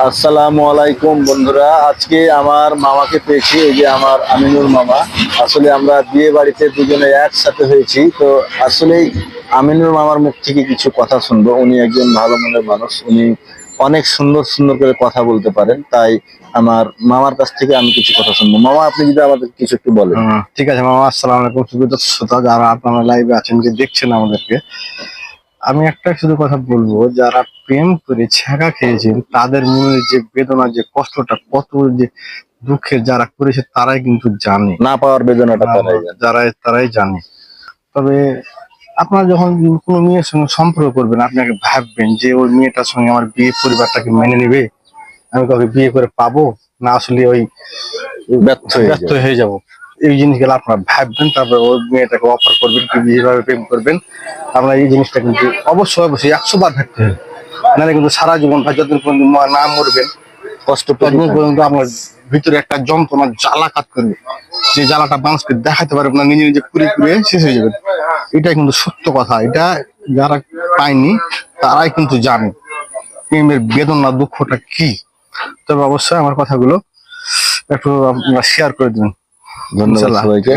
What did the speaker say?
আসসালামু আলাইকুম বন্ধুরা, আজকে আমার মামাকে পেয়েছি। এই যে আমার আমিনুর মামা। আসলে আমরা বিয়ে বাড়িতে দুজনে একসাথে হয়েছি। তো আসলেই আমিনুর মামার মুখ থেকে কিছু কথা শুনবো। উনি একজন ভালো মনের মানুষ, উনি অনেক সুন্দর সুন্দর করে কথা বলতে পারেন। তাই আমার মামার কাছ থেকে আমি কিছু কথা শুনবো। মামা, আপনি যদি আমাদের কিছু একটু বলেন। ঠিক আছে মামা, আসসালামু আলাইকুম। সুবিধা শ্রোতা যারা আপনারা লাইভে আছেন, যে দেখছেন আমাদেরকে, আমি একটা শুধু কথা বলবো, যারা প্রেম করে ছ্যাঁকা খেয়েছেন তাদের মনে যে বেদনা, যে কষ্টটা, কত যে দুঃখের যারা করেছে তারাই কিন্তু জানে। না পাওয়ার বেদনাটা তারাই জানে। তারাই জানে। তবে আপনারা যখন কোনো মেয়ের সঙ্গে সম্পর্ক করবেন, আপনাকে ভাববেন যে ওই মেয়েটার সঙ্গে আমার বিয়ে পরিবারটাকে মেনে নেবে, আমি কাউকে বিয়ে করে পাবো না, আসলে ওই ব্যর্থ হয়ে যাব। এই জিনিসগুলো আপনারা ভাববেন, তারপরে ওই মেয়েটাকে অফার করবেন, কি যেভাবে প্রেম করবেন। আপনার এই জিনিসটা কিন্তু অবশ্যই 100 বার ভাবতে হবে, নাহলে কিন্তু সারা জীবন যতদিন পর্যন্ত না মরবেন, কষ্ট ততদিন পর্যন্ত আপনার ভিতরে একটা যন্ত্রণা জ্বালা কাজ করবে, যে জ্বালাটা মানুষকে দেখাতে পারবে না, নিজে নিজে পুড়ে পুড়ে শেষ হয়ে যাবে। এটাই কিন্তু সত্য কথা। এটা যারা পায়নি তারাই কিন্তু জানে প্রেমের বেদনা, দুঃখটা কি। তবে অবশ্যই আমার কথাগুলো একটু আপনারা শেয়ার করে দিবেন। ধন্যবাদ সবাইকে।